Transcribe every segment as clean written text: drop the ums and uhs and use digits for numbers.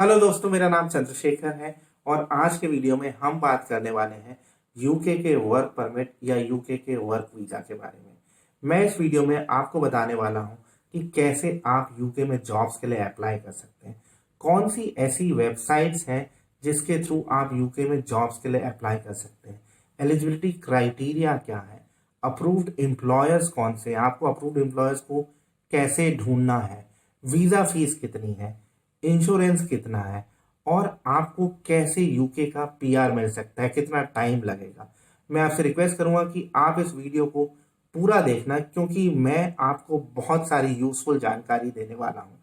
Hello दोस्तों, मेरा नाम चंद्रशेखर है और आज के वीडियो में हम बात करने वाले हैं यूके के वर्क परमिट या यूके के वर्क वीजा के बारे में। मैं इस वीडियो में आपको बताने वाला हूं कि कैसे आप यूके में जॉब्स के लिए अप्लाई कर सकते हैं। कौन सी ऐसी वेबसाइट्स हैं जिसके थ्रू आप यूके में जॉब्स के लिए अप्लाई कर सकते हैं, एलिजिबिलिटी क्राइटेरिया क्या है, अप्रूव्ड एम्प्लॉयर्स कौन से हैं, आपको अप्रूव्ड एम्प्लॉयर्स को कैसे ढूंढना है, वीजा फीस कितनी है, इंश्योरेंस कितना है और आपको कैसे यूके का पीआर मिल सकता है, कितना टाइम लगेगा। मैं आपसे रिक्वेस्ट करूंगा कि आप इस वीडियो को पूरा देखना, क्योंकि मैं आपको बहुत सारी यूजफुल जानकारी देने वाला हूं।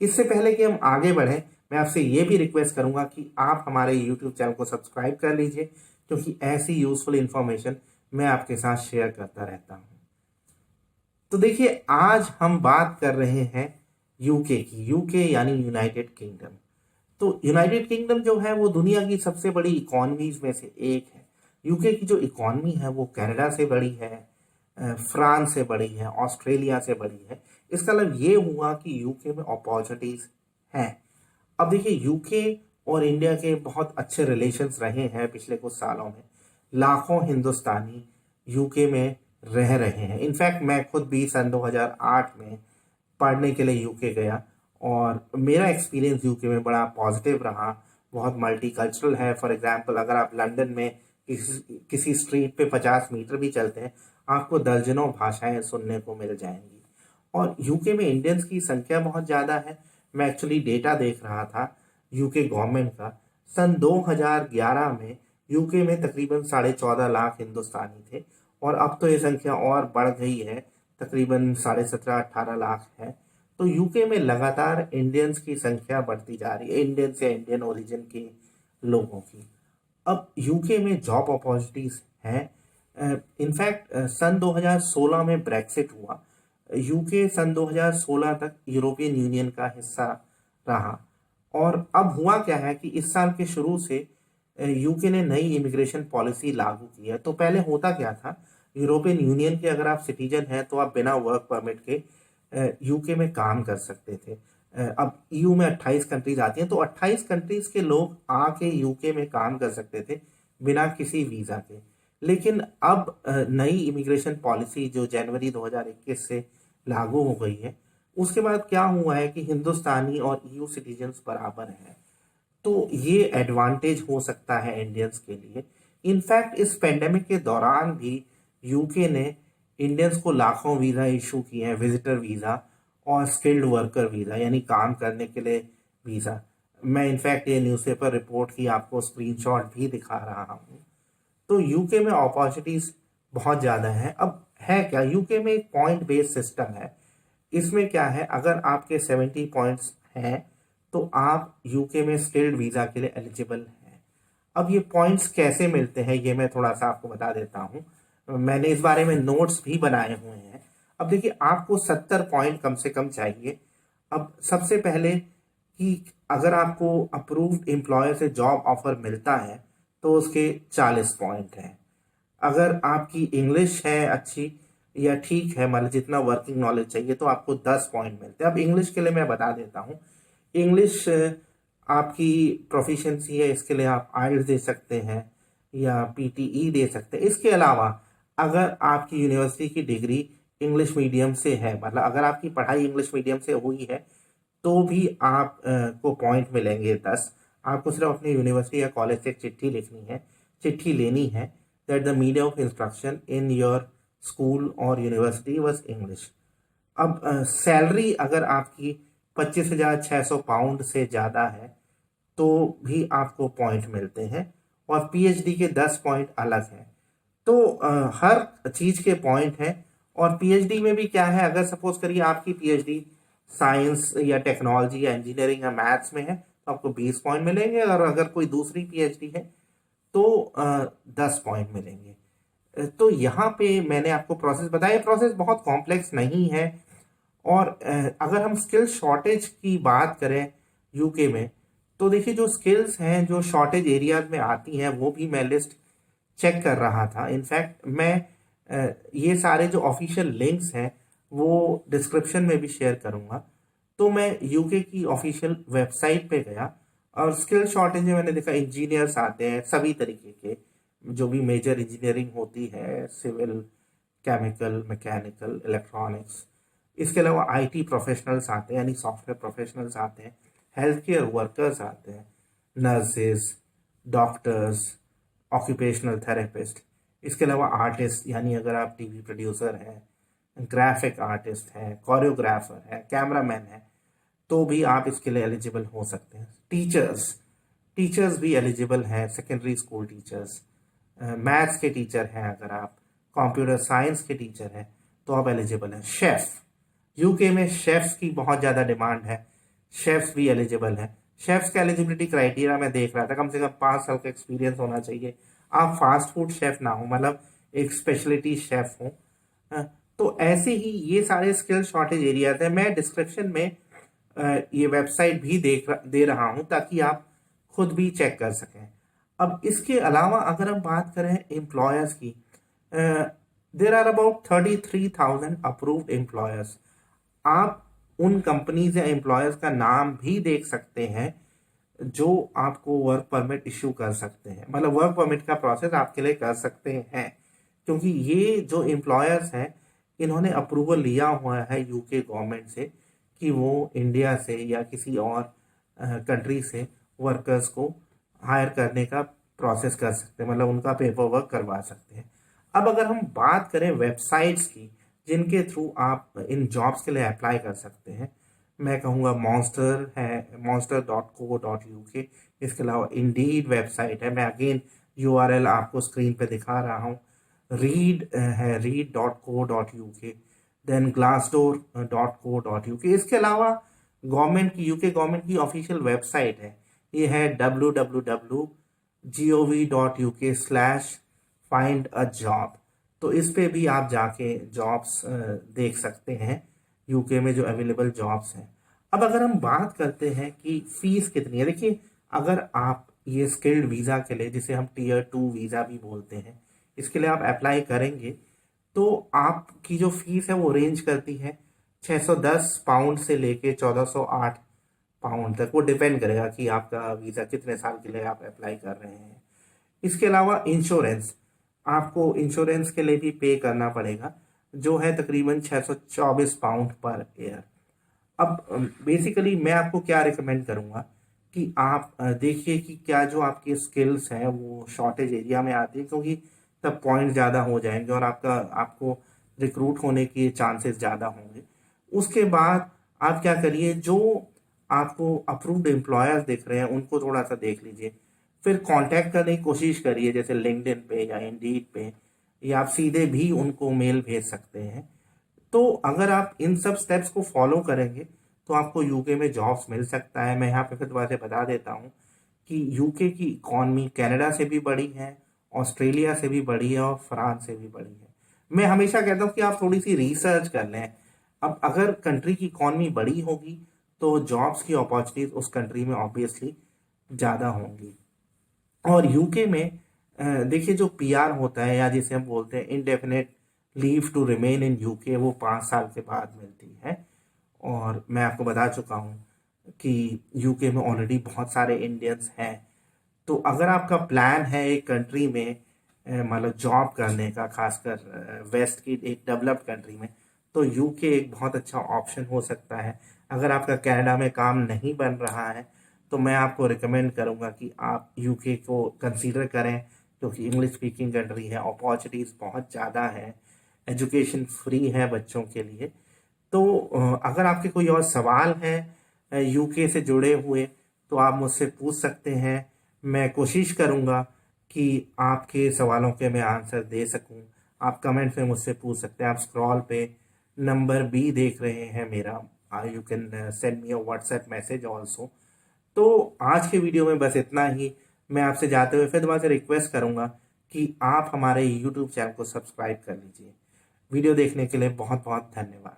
इससे पहले कि हम आगे बढ़ें, मैं आपसे ये भी रिक्वेस्ट करूंगा कि आप हमारे यूट्यूब चैनल को सब्सक्राइब कर लीजिए, क्योंकि ऐसी यूजफुल इंफॉर्मेशन मैं आपके साथ शेयर करता रहता हूं। तो देखिए, आज हम बात कर रहे हैं यूके की। यूके यानी यूनाइटेड किंगडम। तो यूनाइटेड किंगडम जो है वो दुनिया की सबसे बड़ी इकोनॉमीज में से एक है। यूके की जो इकोनॉमी है वो कनाडा से बड़ी है, फ्रांस से बड़ी है, ऑस्ट्रेलिया से बड़ी है। इसका मतलब ये हुआ कि यूके में अपॉर्चुनिटीज हैं। अब देखिए, यूके और इंडिया के बहुत अच्छे रिलेशंस रहे हैं पिछले कुछ सालों में। लाखों हिंदुस्तानी यूके में रह रहे हैं। इनफैक्ट मैं खुद भी सन 2008 में पढ़ने के लिए यूके गया और मेरा एक्सपीरियंस यूके में बड़ा पॉजिटिव रहा। बहुत मल्टीकल्चरल है। फॉर एग्जांपल, अगर आप लंदन में किसी स्ट्रीट पे 50 मीटर भी चलते हैं, आपको दर्जनों भाषाएं सुनने को मिल जाएंगी। और यूके में इंडियंस की संख्या बहुत ज़्यादा है। मैं एक्चुअली डेटा देख रहा था यूके गवर्नमेंट का। सन 2011 में यूके में तकरीबन 14.5 लाख हिंदुस्तानी थे और अब तो ये संख्या और बढ़ गई है, तकरीबन 17.5-18 लाख है। तो यूके में लगातार इंडियंस की संख्या बढ़ती जा रही है, इंडियंस या इंडियन ओरिजिन के लोगों की। अब यूके में जॉब अपॉर्चुनिटीज हैं। इनफैक्ट सन 2016 में ब्रेक्सिट हुआ। यूके सन 2016 तक यूरोपियन यूनियन का हिस्सा रहा। और अब हुआ क्या है कि इस साल के शुरू से यूके ने नई इमिग्रेशन पॉलिसी लागू की है। तो पहले होता क्या था, यूरोपियन यूनियन के अगर आप सिटीजन हैं तो आप बिना वर्क परमिट के यूके में काम कर सकते थे। अब ईयू में 28 कंट्रीज आती हैं, तो 28 कंट्रीज के लोग आके यूके में काम कर सकते थे बिना किसी वीजा के। लेकिन अब नई इमिग्रेशन पॉलिसी जो जनवरी 2021 से लागू हो गई है, उसके बाद क्या हुआ है कि हिंदुस्तानी और ईयू सिटीजन्स बराबर हैं। तो ये एडवांटेज हो सकता है इंडियंस के लिए। इनफैक्ट इस पेंडेमिक के दौरान भी यूके ने इंडियंस को लाखों वीज़ा इशू किए हैं, विजिटर वीज़ा और स्किल्ड वर्कर वीज़ा, यानी काम करने के लिए वीज़ा। मैं इनफैक्ट ये न्यूज़पेपर रिपोर्ट की आपको स्क्रीनशॉट भी दिखा रहा हूँ। तो यूके में अपॉर्चुनिटीज बहुत ज़्यादा है। अब है क्या, यूके में एक पॉइंट बेस्ड सिस्टम है। इसमें क्या है, अगर आपके 70 पॉइंट्स हैं तो आप यूके में स्किल्ड वीज़ा के लिए एलिजिबल हैं। अब ये पॉइंट्स कैसे मिलते हैं ये मैं थोड़ा सा आपको बता देता हूँ। मैंने इस बारे में नोट्स भी बनाए हुए हैं। अब देखिए, आपको 70 पॉइंट कम से कम चाहिए। अब सबसे पहले कि अगर आपको अप्रूव्ड एम्प्लॉयर से जॉब ऑफर मिलता है तो उसके 40 पॉइंट हैं। अगर आपकी इंग्लिश है अच्छी या ठीक है, मतलब जितना वर्किंग नॉलेज चाहिए, तो आपको 10 पॉइंट मिलते हैं। अब इंग्लिश के लिए मैं बता देता हूँ। इंग्लिश आपकी प्रोफिशिएंसी है, इसके लिए आप आइल्स दे सकते हैं या पीटीई दे सकते हैं। इसके अलावा अगर आपकी यूनिवर्सिटी की डिग्री इंग्लिश मीडियम से है, मतलब अगर आपकी पढ़ाई इंग्लिश मीडियम से हुई है, तो भी आप को पॉइंट मिलेंगे 10। आपको सिर्फ अपनी यूनिवर्सिटी या कॉलेज से एक चिट्ठी लिखनी है, चिट्ठी लेनी है that the medium of instruction in your school और यूनिवर्सिटी वॉज इंग्लिश। अब सैलरी अगर आपकी 25,600 पाउंड से ज़्यादा है तो भी आपको पॉइंट मिलते हैं और पीएचडी के 10 पॉइंट अलग हैं। तो हर चीज़ के पॉइंट हैं। और पीएचडी में भी क्या है, अगर सपोज करिए आपकी पीएचडी साइंस या टेक्नोलॉजी या इंजीनियरिंग या मैथ्स में है तो आपको 20 पॉइंट मिलेंगे, और अगर कोई दूसरी पीएचडी है तो 10 पॉइंट मिलेंगे। तो यहाँ पे मैंने आपको प्रोसेस बताया। प्रोसेस बहुत कॉम्प्लेक्स नहीं है। और अगर हम स्किल शॉर्टेज की बात करें यूके में, तो देखिए, जो स्किल्स हैं जो शॉर्टेज एरियाज में आती हैं वो भी मैं लिस्ट चेक कर रहा था। इनफैक्ट मैं ये सारे जो ऑफिशियल लिंक्स हैं वो डिस्क्रिप्शन में भी शेयर करूंगा। तो मैं यूके की ऑफिशियल वेबसाइट पे गया और स्किल शॉर्टेज में मैंने देखा इंजीनियर्स आते हैं सभी तरीके के, जो भी मेजर इंजीनियरिंग होती है, सिविल, केमिकल, मैकेनिकल, इलेक्ट्रॉनिक्स। इसके अलावा आईटी प्रोफेशनल्स आते हैं, यानी सॉफ्टवेयर प्रोफेशनल्स आते हैं, हेल्थ केयर वर्कर्स आते हैं, नर्सेज, डॉक्टर्स, ऑक्यूपेशनल थेरेपिस्ट। इसके अलावा आर्टिस्ट, यानी अगर आप टीवी प्रोड्यूसर हैं, ग्राफिक आर्टिस्ट हैं, कोरियोग्राफर हैं, कैमरामैन हैं, तो भी आप इसके लिए एलिजिबल हो सकते हैं। टीचर्स, टीचर्स भी एलिजिबल हैं, सेकेंडरी स्कूल टीचर्स, मैथ्स के टीचर हैं, अगर आप कंप्यूटर साइंस के टीचर हैं तो आप एलिजिबल हैं। शेफ, यूके में शेफ्स की बहुत ज़्यादा डिमांड है, शेफ्स भी एलिजिबल हैं। शेफ्स का एलिजिबिलिटी क्राइटेरिया मैं देख रहा था, कम से कम 5 साल का एक्सपीरियंस होना चाहिए, आप फास्ट फूड शेफ ना हो, मतलब एक स्पेशलिटी शेफ हो। तो ऐसे ही ये सारे स्किल शॉर्टेज एरियाज हैं। मैं डिस्क्रिप्शन में ये वेबसाइट भी दे रहा हूँ ताकि आप खुद भी चेक कर सकें। अब इसके अलावा अगर हम बात करें एम्प्लॉयर्स की, there are about 33,000 approved employers. आप उन कंपनीज या एम्प्लॉयर्स का नाम भी देख सकते हैं जो आपको वर्क परमिट इश्यू कर सकते हैं, मतलब वर्क परमिट का प्रोसेस आपके लिए कर सकते हैं, क्योंकि ये जो एम्प्लॉयर्स हैं इन्होंने अप्रूवल लिया हुआ है यूके गवर्नमेंट से कि वो इंडिया से या किसी और कंट्री से वर्कर्स को हायर करने का प्रोसेस कर सकते हैं, मतलब उनका पेपर वर्क करवा सकते हैं। अब अगर हम बात करें वेबसाइट्स की जिनके थ्रू आप इन जॉब्स के लिए अप्लाई कर सकते हैं, मैं कहूँगा मॉन्स्टर है, monster.co.uk। इसके अलावा इंडीड वेबसाइट है, मैं अगेन यूआरएल आपको स्क्रीन पे दिखा रहा हूँ। रीड है, read.co.uk, देन glassdoor.co.uk। इसके अलावा गवर्नमेंट की, यूके गवर्नमेंट की ऑफिशियल वेबसाइट है, ये है www.gov.uk/find-a-job। तो इस पे भी आप जाके जॉब्स देख सकते हैं, यूके में जो अवेलेबल जॉब्स हैं। अब अगर हम बात करते हैं कि फीस कितनी है, देखिए अगर आप ये स्किल्ड वीज़ा के लिए, जिसे हम टीयर 2 वीज़ा भी बोलते हैं, इसके लिए आप अप्लाई करेंगे तो आपकी जो फीस है वो रेंज करती है 610 पाउंड से लेके 1408 पाउंड तक। वो डिपेंड करेगा कि आपका वीज़ा कितने साल के लिए आप अप्लाई कर रहे हैं। इसके अलावा इंश्योरेंस, आपको इंश्योरेंस के लिए भी पे करना पड़ेगा, जो है तकरीबन 624 पाउंड पर ईयर। अब बेसिकली मैं आपको क्या रिकमेंड करूँगा कि आप देखिए कि क्या जो आपकी स्किल्स हैं वो शॉर्टेज एरिया में आती है, क्योंकि तब पॉइंट ज़्यादा हो जाएंगे और आपको रिक्रूट होने के चांसेस ज़्यादा होंगे। उसके बाद आप क्या करिए, जो आपको अप्रूव्ड एम्प्लॉयर्स दिख रहे हैं उनको थोड़ा सा देख लीजिए, फिर कांटेक्ट करने की कोशिश करिए, जैसे लिंक्डइन पे या इंडीड पे, या आप सीधे भी उनको मेल भेज सकते हैं। तो अगर आप इन सब स्टेप्स को फॉलो करेंगे तो आपको यूके में जॉब्स मिल सकता है। मैं यहाँ पे फिर दोबारा से बता देता हूँ कि यूके की इकॉनमी कनाडा से भी बड़ी है, ऑस्ट्रेलिया से भी बड़ी है और फ्रांस से भी बड़ी है। मैं हमेशा कहता हूँ कि आप थोड़ी सी रिसर्च कर लें। अब अगर कंट्री की इकॉनमी बड़ी होगी तो जॉब्स की अपॉर्चुनिटीज उस कंट्री में ऑब्वियसली ज़्यादा होंगी। और यूके में देखिए जो पीआर होता है, या जिसे हम बोलते हैं indefinite leave to remain in UK, वो 5 साल के बाद मिलती है। और मैं आपको बता चुका हूँ कि यूके में ऑलरेडी बहुत सारे इंडियंस हैं। तो अगर आपका प्लान है एक कंट्री में मतलब जॉब करने का, खासकर वेस्ट की एक डेवलप्ड कंट्री में, तो यूके एक बहुत अच्छा ऑप्शन हो सकता है। अगर आपका कनाडा में काम नहीं बन रहा है तो मैं आपको रिकमेंड करूंगा कि आप यूके को कंसीडर करें, क्योंकि इंग्लिश स्पीकिंग कंट्री है, अपॉर्चुनिटीज़ बहुत ज़्यादा है, एजुकेशन फ्री है बच्चों के लिए। तो अगर आपके कोई और सवाल है यूके से जुड़े हुए तो आप मुझसे पूछ सकते हैं। मैं कोशिश करूंगा कि आपके सवालों के मैं आंसर दे सकूं। आप कमेंट में मुझसे पूछ सकते हैं। आप स्क्रॉल पे नंबर भी देख रहे हैं मेरा, you can send me a WhatsApp message also. तो आज के वीडियो में बस इतना ही। मैं आपसे जाते हुए फिर दोबारा से रिक्वेस्ट करूंगा कि आप हमारे यूट्यूब चैनल को सब्सक्राइब कर लीजिए। वीडियो देखने के लिए बहुत बहुत धन्यवाद।